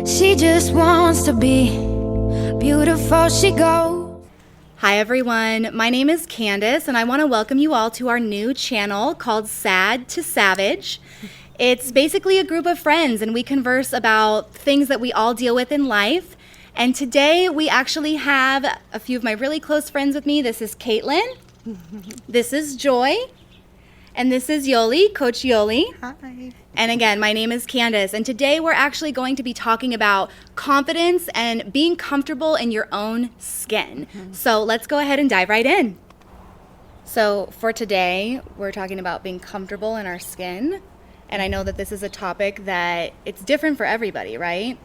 She just wants to be beautiful, she goes. Hi everyone, my name is Candace and I want to welcome you all to our new channel called Sad to Savage. It's basically a group of friends and we converse about things that we all deal with in life. And today we actually have a few of my really close friends with me. This is Caitlin, this is Joy, and this is Yoli, Coach Yoli. Hi. And again, my name is Candace, and today we're actually going to be talking about confidence and being comfortable in your own skin. So let's go ahead and dive right in. So for today, we're talking about being comfortable in our skin. And I know that this is a topic that it's different for everybody, right?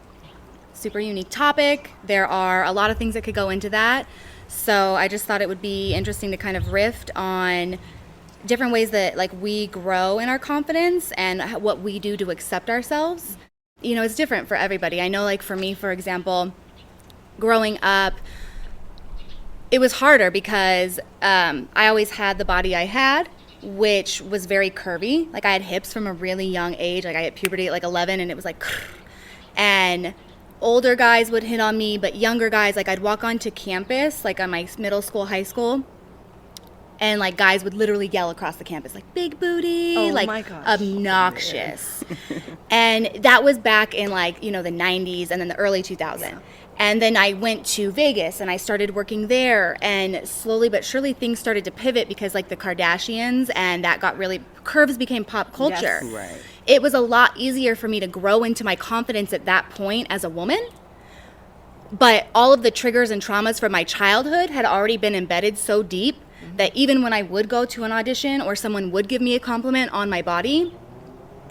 Super unique topic. There are a lot of things that could go into that. So I just thought it would be interesting to kind of riff on different ways that like we grow in our confidence and what we do to accept ourselves. You know, it's different for everybody. I know like for me, for example, growing up, it was harder because I always had the body I had, which was very curvy. Like I had hips from a really young age. Like I hit puberty at like 11 and it was like, and older guys would hit on me, but younger guys, like I'd walk onto campus, like on my middle school, high school, and like guys would literally yell across the campus, like big booty, like my gosh. obnoxious. And that was back in like, you know, the 90s and then the early 2000s. Yeah. And then I went to Vegas and I started working there, and slowly but surely things started to pivot because like the Kardashians and that got really, curves became pop culture. Yes. Right. It was a lot easier for me to grow into my confidence at that point as a woman. But all of the triggers and traumas from my childhood had already been embedded so deep that even when I would go to an audition or someone would give me a compliment on my body,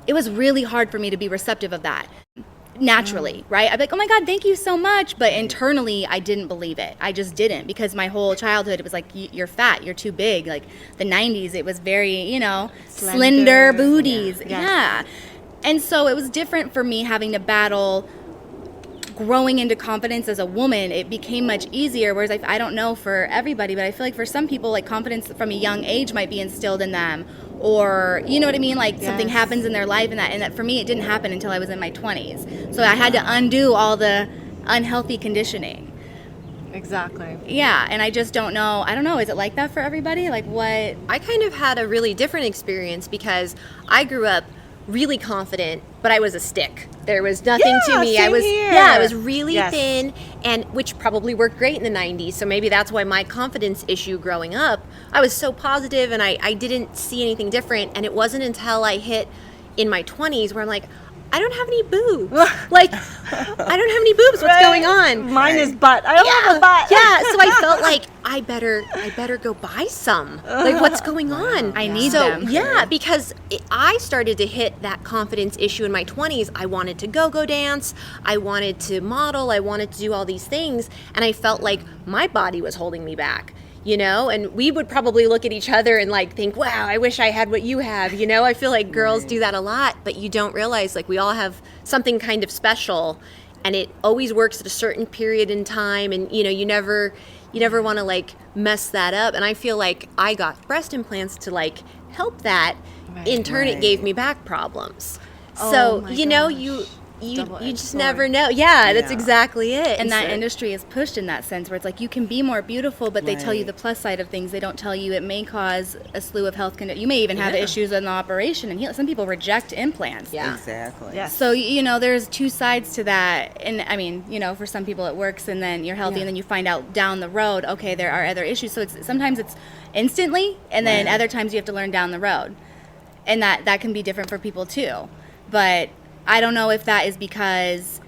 it was really hard for me to be receptive of that naturally, right? I'd be like, oh my God, thank you so much. But internally, I didn't believe it. I just didn't, because my whole childhood, it was like, you're fat, you're too big. Like the 90s, it was very, you know, slender booties. Yeah. And so it was different for me having to battle growing into confidence as a woman. It became much easier, whereas I don't know for everybody, but I feel like for some people, like confidence from a young age might be instilled in them, or you know what I mean, like something happens in their life, and that for me it didn't happen until I was in my 20s. So I had to undo all the unhealthy conditioning. Exactly. Yeah, and I just don't know. I don't know, is it like that for everybody? Like what? I kind of had a really different experience because I grew up really confident, but I was a stick. There was nothing to me. Same here. I was really thin, and which probably worked great in the 90s. So maybe that's why my confidence issue growing up, I was so positive and I didn't see anything different. And it wasn't until I hit in my 20s where I'm like, I don't have any boobs. Like, I don't have any boobs. What's going on? Mine is butt. I don't have a butt. Yeah, so I felt like I better go buy some. Like, what's going on? I need them. Yeah, because I started to hit that confidence issue in my 20s. I wanted to go dance. I wanted to model. I wanted to do all these things. And I felt like my body was holding me back. You know, and we would probably look at each other and like think, wow, I wish I had what you have. You know, I feel like girls do that a lot, but you don't realize like we all have something kind of special, and it always works at a certain period in time. And, you know, you never want to like mess that up. And I feel like I got breast implants to like help that. In turn, it gave me back problems. So, you know, you just never know. Yeah, that's exactly it. And that industry is pushed in that sense where it's like you can be more beautiful, but they tell you the plus side of things. They don't tell you it may cause a slew of health conditions. You may even have issues in the operation, and some people reject implants. Yeah, Exactly. Yes. So, you know, there's two sides to that. And I mean, you know, for some people it works and then you're healthy and then you find out down the road, okay, there are other issues. So sometimes it's instantly, and then other times you have to learn down the road. And that can be different for people too. But I don't know if that is because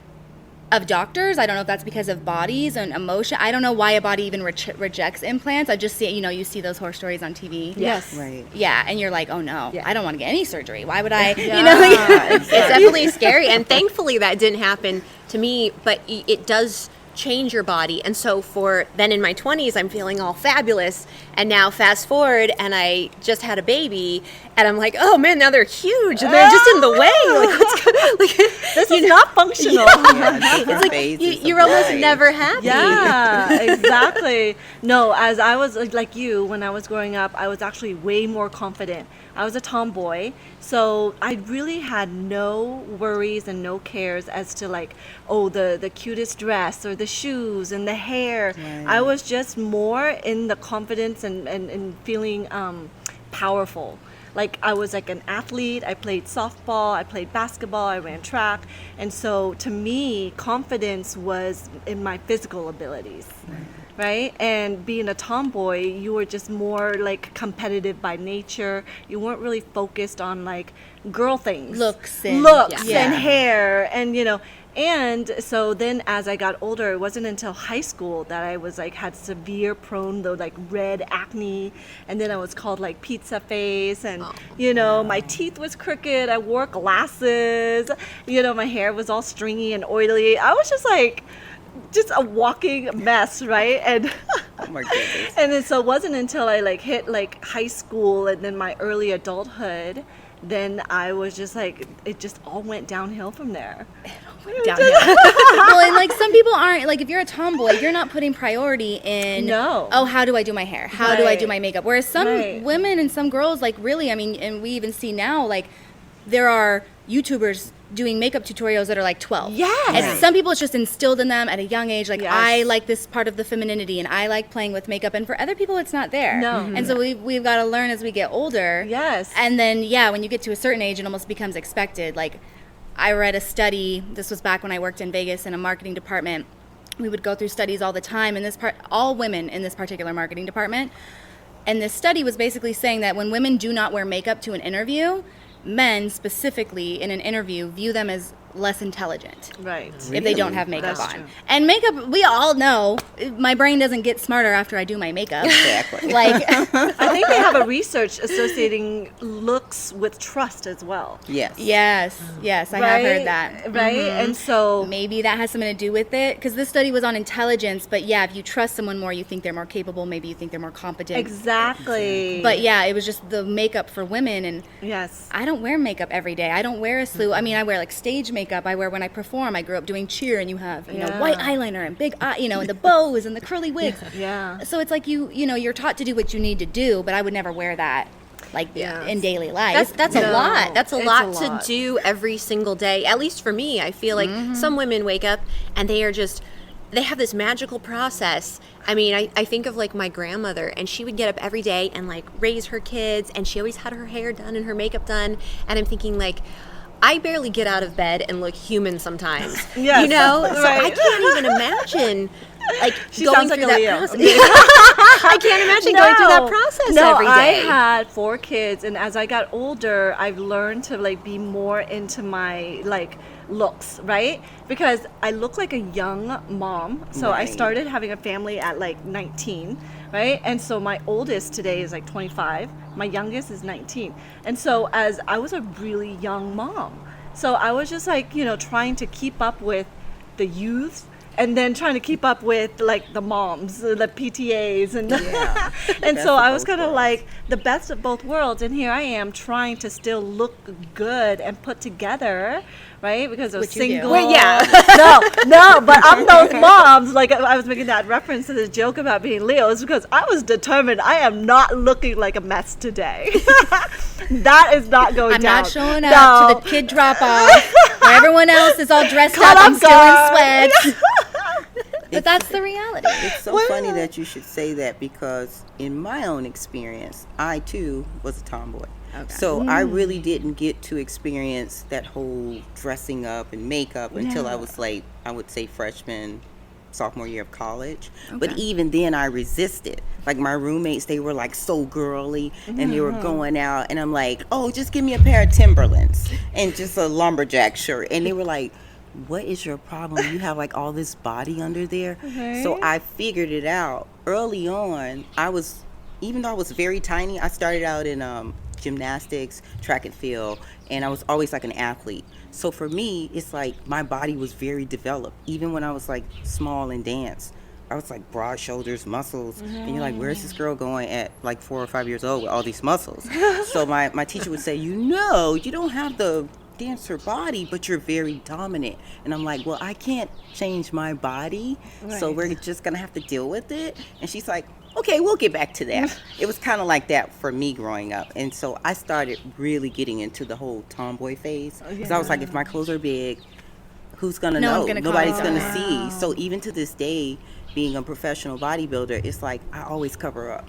of doctors. I don't know if that's because of bodies and emotion. I don't know why a body even rejects implants. I just see, you know, you see those horror stories on TV. Yes. Right. Yeah, and you're like, oh no, I don't want to get any surgery. Why would I? Yeah. You know, like, it's definitely scary. And thankfully that didn't happen to me, but it does change your body. And so then in my 20s, I'm feeling all fabulous. And now fast forward, and I just had a baby, and I'm like, oh man, now they're huge, and they're just in the way. Like, what's like, This is not functional. it's like you're almost never happy. Yeah, exactly. No, as I was like you, when I was growing up, I was actually way more confident I was a tomboy, so I really had no worries and no cares as to like, oh, the cutest dress or the shoes and the hair. I was just more in the confidence and feeling powerful. Like I was like an athlete, I played softball, I played basketball, I ran track. And so to me, confidence was in my physical abilities. Right? And being a tomboy, you were just more like competitive by nature. You weren't really focused on like girl things. Looks And hair and and so then as I got older, it wasn't until high school that I was like had severe prone the like red acne, and then I was called like pizza face, and my teeth was crooked, I wore glasses, my hair was all stringy and oily. I was just a walking mess, right? And Oh my goodness. and then so it wasn't until I like hit like high school and then my early adulthood, then I was just like, it just all went downhill from there. Well, and like some people aren't, like if you're a tomboy, you're not putting priority in, No. oh, how do I do my hair? How do I do Right. my makeup? Whereas some Right. women and some girls, like really, I mean, and we even see now, like there are YouTubers doing makeup tutorials that are like 12. Yes. And some people, it's just instilled in them at a young age, like Yes. I like this part of the femininity and I like playing with makeup. And for other people, it's not there. No. And so we've got to learn as we get older. Yes. And then, when you get to a certain age, it almost becomes expected. Like, I read a study, this was back when I worked in Vegas in a marketing department. We would go through studies all the time, and all women in this particular marketing department. And this study was basically saying that when women do not wear makeup to an interview, men specifically in an interview view them as less intelligent Right. if they don't have makeup That's on. true. And makeup, we all know, my brain doesn't get smarter after I do my makeup. Exactly. Like, I think they have a research associating looks with trust as well. Yes. yes, I have heard that. Right? And so Maybe that has something to do with it, because this study was on intelligence. But if you trust someone more, you think they're more capable. Maybe you think they're more competent. exactly. But it was just the makeup for women, and yes. I don't wear makeup every day. I don't wear a slew. I mean, I wear like stage makeup. I wear when I perform. I grew up doing cheer, and you have white eyeliner and big eye, and the bows and the curly wigs. Yeah. So it's like you're taught to do what you need to do, but I would never wear that in daily life. That's a No, lot. That's a it's lot a to lot. do every single day. At least for me, I feel like some women wake up and they have this magical process. I mean, I think of like my grandmother, and she would get up every day and like raise her kids, and she always had her hair done and her makeup done. And I'm thinking like, I barely get out of bed and look human sometimes. Yes, So I right. can't even imagine like She going sounds like through a that Leo. process. I can't imagine going through that process every I day. had 4 kids, and as I got older, I've learned to like be more into my like looks, right? Because I look like a young mom. So I Right. started having a family at like 19, right? And so my oldest today is like 25. My youngest is 19. And so as I was a really young mom. So I was just like, trying to keep up with the youth, and then trying to keep up with like the moms, the PTAs, and Yeah. and Best so of I was both kind of worlds. like the best of both worlds, and here I am trying to still look good and put together, right? Because I was Which you do. single. Well, yeah. no, but I'm those moms. Like I was making that reference to this joke about being Leo, is because I was determined. I am not looking like a mess today. That is not going I'm down. not showing up to the kid drop off where everyone else is all dressed Caught up. I'm off still in guard. sweats. But that's the reality. It's so funny that you should say that, because in my own experience, I too was a tomboy. So I really didn't get to experience that whole dressing up and makeup until I was like, I would say freshman, sophomore year of college. But even then I resisted. Like my roommates, they were like so girly and they were going out, and I'm like, oh, just give me a pair of Timberlands and just a lumberjack shirt. And they were like, what is your problem? You have like all this body under there. So I figured it out early on. Even though I was very tiny, I started out in gymnastics, track and field, and I was always like an athlete. So for me, it's like my body was very developed. Even when I was like small in dance, I was like broad shoulders, muscles, and you're like, where's this girl going at like 4 or 5 years old with all these muscles? So my teacher would say, you don't have the dancer body, but you're very dominant. And I'm like, well, I can't change my body, so we're just gonna have to deal with it. And she's like, okay, we'll get back to that. It was kind of like that for me growing up. And so I started really getting into the whole tomboy phase. Because I was like, if my clothes are big, who's going to No know? one's gonna Nobody's comment going on to it. see. So even to this day, being a professional bodybuilder, it's like I always cover up.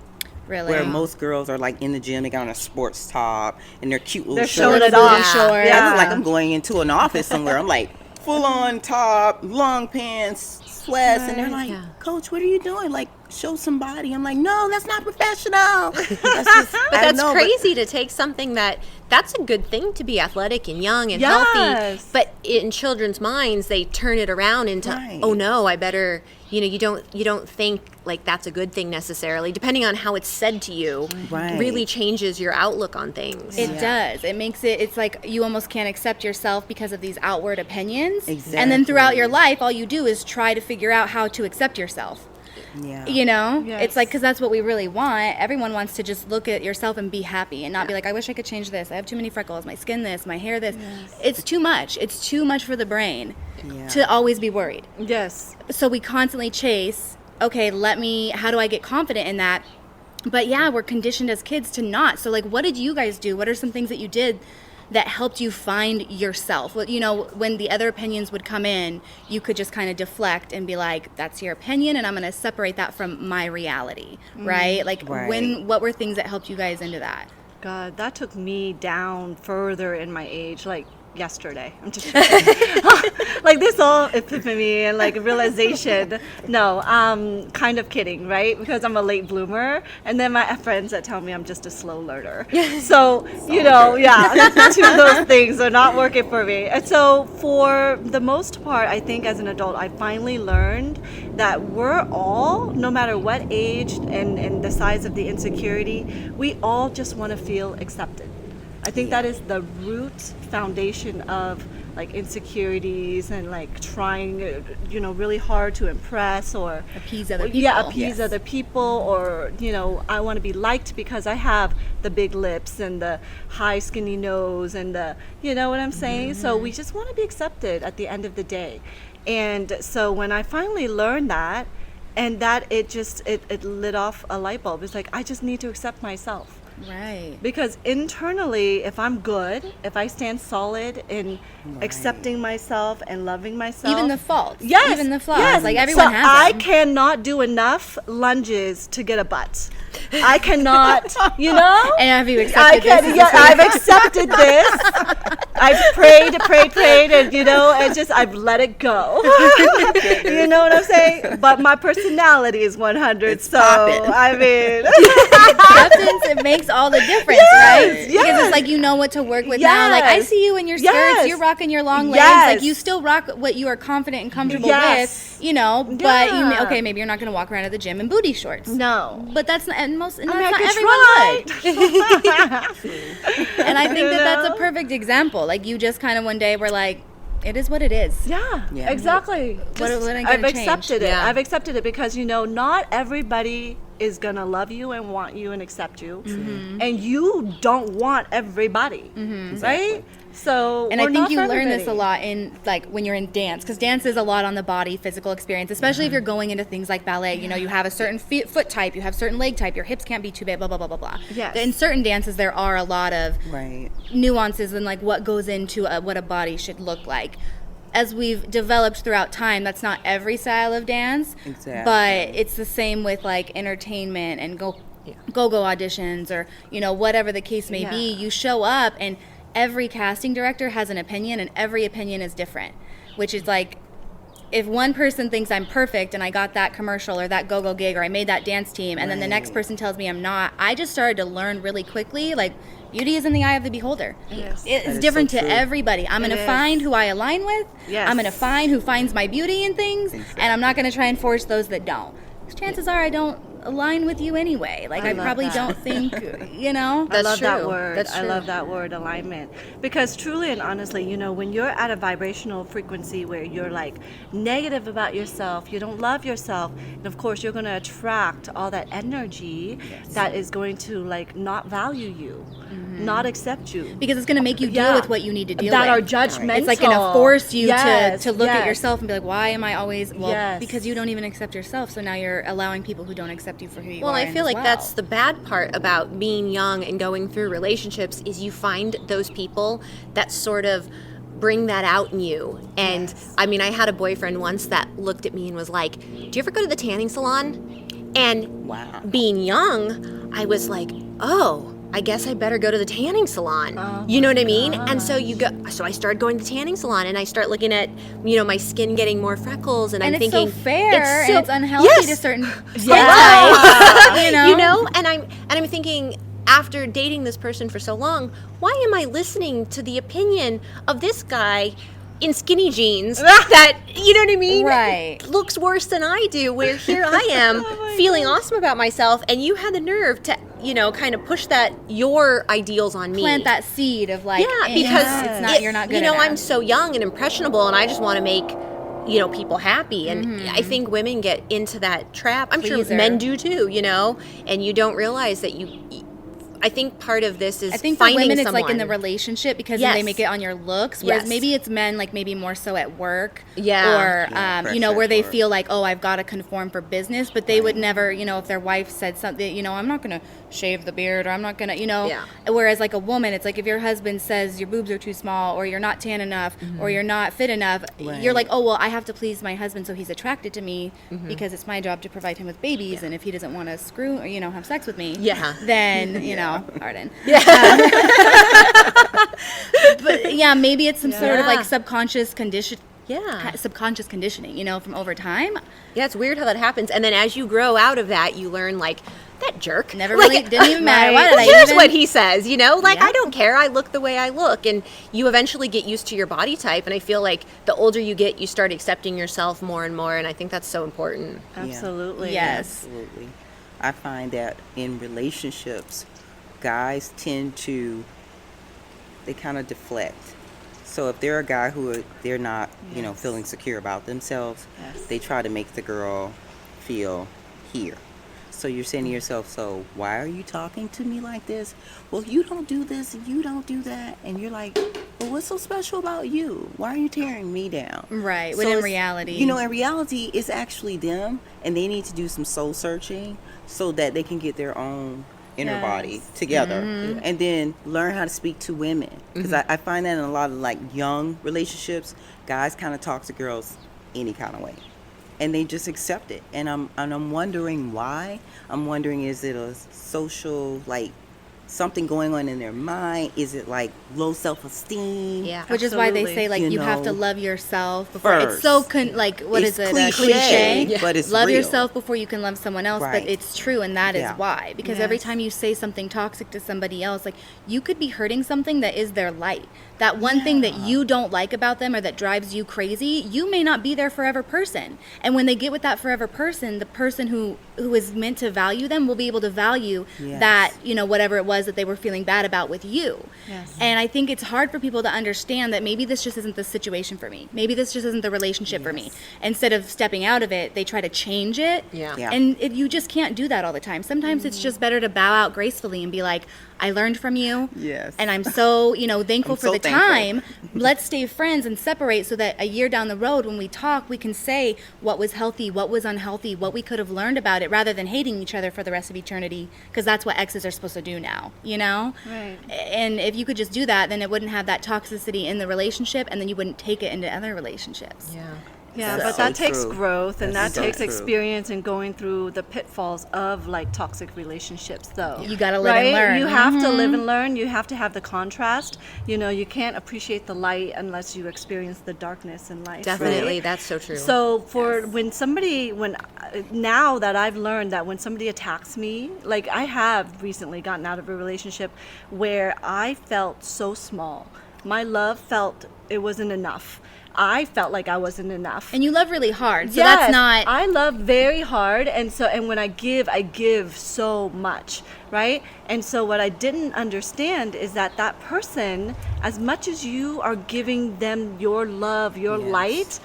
Really? Where most girls are like in the gym, they got on a sports top and their cute little They're shorts. showing it Booty off. shorts. Yeah. I look like I'm going into an office somewhere. I'm like full on top, long pants, sweats, and they're like, Yeah. Coach, what are you doing? Like, show some body. I'm like, no, that's not professional. That's just, But I that's know, crazy to take something that's a good thing to be athletic and young and Yes. healthy. But in children's minds, they turn it around into, Right. oh no, I better. You don't think like that's a good thing necessarily. Depending on how it's said to you, Right. really changes your outlook on things. It does. It makes it's like you almost can't accept yourself because of these outward opinions. And then throughout your Exactly. life, all you do is try to figure out how to accept yourself. Yeah. You know? Yes. It's like, because that's what we really want. Everyone wants to just look at yourself and be happy and not be like, I wish I could change this. I have too many freckles, my skin this, my hair this. It's too much. It's too much for the brain Yeah. to always be worried. Yes. So we constantly chase, okay, how do I get confident in that? But yeah, we're conditioned as kids to not. So like, what did you guys do? What are some things that you did that helped you find yourself? Well, you know, when the other opinions would come in, you could just kind of deflect and be like, that's your opinion and I'm going to separate that from my reality, right? Like Right. what were things that helped you guys into that? God, that took me down further in my age, like yesterday. I'm just like this whole epiphany and like realization. No, kind of kidding, right? Because I'm a late bloomer, and then my friends that tell me I'm just a slow learner. So you know, yeah, two of those things are not working for me. And so for the most part, I think as an adult, I finally learned that we're all, no matter what age and the size of the insecurity, we all just want to feel accepted. I think that is the root foundation of like insecurities and like trying, really hard to impress or Appease other people. Yeah, appease Yes. other people, or I want to be liked because I have the big lips and the high skinny nose and the, you know what I'm saying? So we just want to be accepted at the end of the day. And so when I finally learned that, and that it lit off a light bulb. It's like I just need to accept myself. Right. Because internally, if I'm good, if I stand solid in accepting myself and loving myself, Even the faults. yes, Even the flaws. yes. Like everyone so has I them. cannot do enough lunges to get a butt. I cannot, you know. And have you I accepted can, this? yeah, I've accepted this. I've prayed, and and just I've let it go. You know what I'm saying? But my personality is 100. It's so poppin'. I mean, Acceptance, it makes all the difference, right? Because yes. it's like you know what to work with now. Like I Yes. see you in your skirts, Yes. you're rocking your long legs. Yes. Like you still rock what you are confident and comfortable Yes. with, but Yeah. okay, maybe you're not going to walk around at the gym in booty shorts. no. But that's not, and most, and I mean, that's I not could everyone try. would. And I think that that's a know? perfect example. Like you just kind of one day were like, it is what it is. Yeah, Yeah. exactly. What ain't gonna I've change? accepted it. Yeah. I've accepted it because not everybody is gonna love you and want you and accept you, and you don't want everybody, right? So And we're I think not you for learn this a everybody. lot in like when you're in dance, because dance is a lot on the body, physical experience, especially if you're going into things like ballet. You have a certain foot type, you have certain leg type, your hips can't be too big, blah blah blah blah blah. Yes. In certain dances, there are a lot of Right. nuances and like what goes into what a body should look like. As we've developed throughout time, that's not every style of dance, Exactly. but it's the same with like entertainment and go-go auditions or whatever the case may be. Yeah. You show up and every casting director has an opinion and every opinion is different, which is like if one person thinks I'm perfect and I got that commercial or that go-go gig or I made that dance team and then the next Right. person tells me I'm not, I just started to learn really quickly, like beauty is in the eye of the beholder. Yes. That It's is different so to true. everybody. I'm going It to is. find who I align with. Yes. I'm going to find who finds my beauty in things, and I'm not going to try and force those that don't. 'Cause chances are I don't align with you anyway. Like I love probably that. don't think, I That's love that true. word. That's I true. love that word, alignment. Because truly and honestly, when you're at a vibrational frequency where you're like negative about yourself, you don't love yourself, and of course you're going to attract all that energy that is going to like not value you. not accept you. Because it's going to make you deal Yeah. with what you need to deal that with. are judgmental. It's like going to force you Yes, to look at yes. yourself and be like, why am I always, well, Yes. because you don't even accept yourself. So now you're allowing people who don't accept you for who you Well, are. I in feel as like well. that's the bad part about being young and going through relationships is you find those people that sort of bring that out in you. And I mean, I had a boyfriend once that looked at me and was like, "Do you ever go to the tanning salon?" And Wow. being young, I was like, "Oh, I guess I better go to the tanning salon." You know what I mean? And so so I started going to the tanning salon and I start looking at, my skin getting more freckles and And I'm it's thinking so fair so- and it's unhealthy Yes. to certain Yeah. you know? and I'm thinking, after dating this person for so long, why am I listening to the opinion of this guy in skinny jeans that, you know what I mean, Right. looks worse than I do, where here I am feeling awesome about myself and you had the nerve to, kind of push your ideals on me. Plant that seed of like, Yeah, because it's not, you're not good I'm enough. so young and impressionable and I just want to make people happy, and I think women get into that trap. I'm Pleaser. sure men do too, and you don't realize that I think part of this is I think for finding women, it's someone. like in the relationship because then they Yes. make it on your looks. Whereas Yes. maybe it's men, like maybe more so at work. Yeah. Or, pressure where at they work. feel like, oh, I've got to conform for business. But they would never, if their wife said something, I'm not going to shave the beard or I'm not going to, Yeah. Whereas like a woman, it's like if your husband says your boobs are too small or you're not tan enough or you're not fit enough, you're like, oh, well, I have to please my husband so he's attracted to me because it's my job to provide him with babies. And if he doesn't want to screw or, have sex with me, Yeah. then, pardon. But yeah, maybe it's some sort of like Yeah. subconscious conditioning, from over time. Yeah, it's weird how that happens. And then as you grow out of that, you learn like that jerk Never like, really didn't even matter. Why Right. did Who I cares even? what he says, Like, Yeah. I don't care. I look the way I look. And you eventually get used to your body type. And I feel like the older you get, you start accepting yourself more and more. And I think that's so important. Absolutely. Yes. Absolutely. I find that in relationships, guys tend to, they kind of deflect. So if they're a guy who they're not, feeling secure about themselves, they try to make the girl feel here. So you're saying to yourself, so why are you talking to me like this? Well, you don't do this and you don't do that. And you're like, well, what's so special about you? Why are you tearing me down? Right, So when in it's- reality- in reality, it's actually them, and they need to do some soul searching so that they can get their own inner body together and then learn how to speak to women. Because I find that in a lot of like young relationships, guys kind of talk to girls any kind of way. And they just accept it. And I'm wondering why. I'm wondering, is it a social, like, something going on in their mind? Is it like low self-esteem? Yeah. Which is why they Absolutely. say like You you have to know, love yourself before. It's first. so what It's is it? cliche, Cliche. but it's love real. yourself before you can love someone else. Right. But it's true, and that is Yeah. why. Because every time you say something toxic to somebody else, like you could be hurting something that is their light. That one thing that you don't like about them or that drives you crazy, you may not be their forever person. And when they get with that forever person, the person who is meant to value them will be able to value Yes. that, whatever it was that they were feeling bad about with you. Yes. And I think it's hard for people to understand that maybe this just isn't the situation for me. Maybe this just isn't the relationship for me. Instead of stepping out of it, they try to change it. Yeah. Yeah. And you just can't do that all the time. Sometimes it's just better to bow out gracefully and be like, I learned from you. Yes. And I'm so, thankful I'm for so the thankful. time. Let's stay friends and separate so that a year down the road when we talk, we can say what was healthy, what was unhealthy, what we could have learned about it rather than hating each other for the rest of eternity, because that's what exes are supposed to do now, Right. And if you could just do that, then it wouldn't have that toxicity in the relationship, and then you wouldn't take it into other relationships. Yeah. Yeah, That's but that so takes true. growth and That's that so takes true. experience in going through the pitfalls of like toxic relationships though. You gotta live and learn. You have to live and learn. You have to have the contrast. You can't appreciate the light unless you experience the darkness in life. Definitely. right? That's so true. So now that I've learned that when somebody attacks me, like I have recently gotten out of a relationship where I felt so small. My love felt it wasn't enough. I felt like I wasn't enough. And you love really hard, so Yes, that's not. I love very hard, and when I give so much. right? And so what I didn't understand is that that person, as much as you are giving them your love, your Yes. light,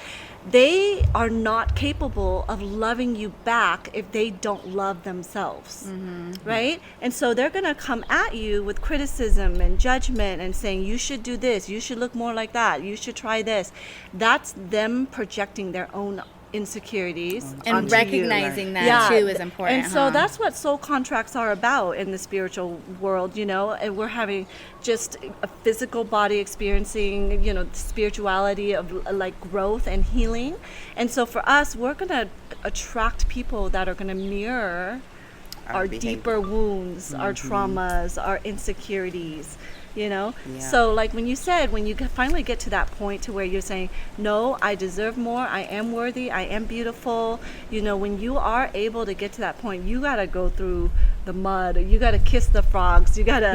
they are not capable of loving you back if they don't love themselves, right? And so they're going to come at you with criticism and judgment and saying, you should do this, you should look more like that, you should try this. That's them projecting their own insecurities And onto recognizing you. that too is important. And so huh? that's what soul contracts are about in the spiritual world, you know, and we're having just a physical body experiencing, you know, spirituality of like growth and healing. And so for us, we're going to attract people that are going to mirror our behavior. deeper wounds, our traumas, our insecurities, you know. Yeah. So like when you said, when you finally get to that point to where you're saying, no, I deserve more, I am worthy, I am beautiful, you know, when you are able to get to that point, you got to go through the mud, you got to kiss the frogs, you got to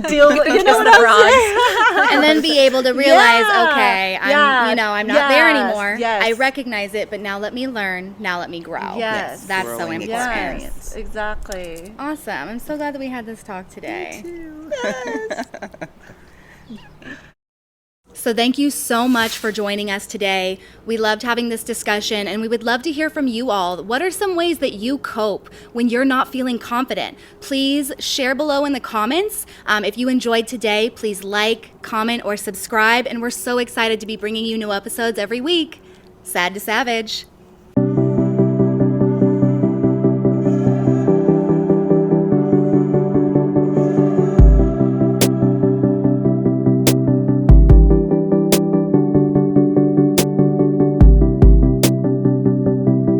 deal with, you know what I'm saying? And then be able to realize, Yeah. okay, I'm, Yeah. you know, I'm not there Yes. anymore. Yes. I recognize it, but now let me learn. Now let me grow. Yes. That's so Growing important. Yes, exactly. Awesome. I'm so glad that we had this talk today. So thank you so much for joining us today. We loved having this discussion, and we would love to hear from you all. What are some ways that you cope when you're not feeling confident? Please share below in the comments. If you enjoyed today, please like, comment, or subscribe. And we're so excited to be bringing you new episodes every week. Sad to Savage.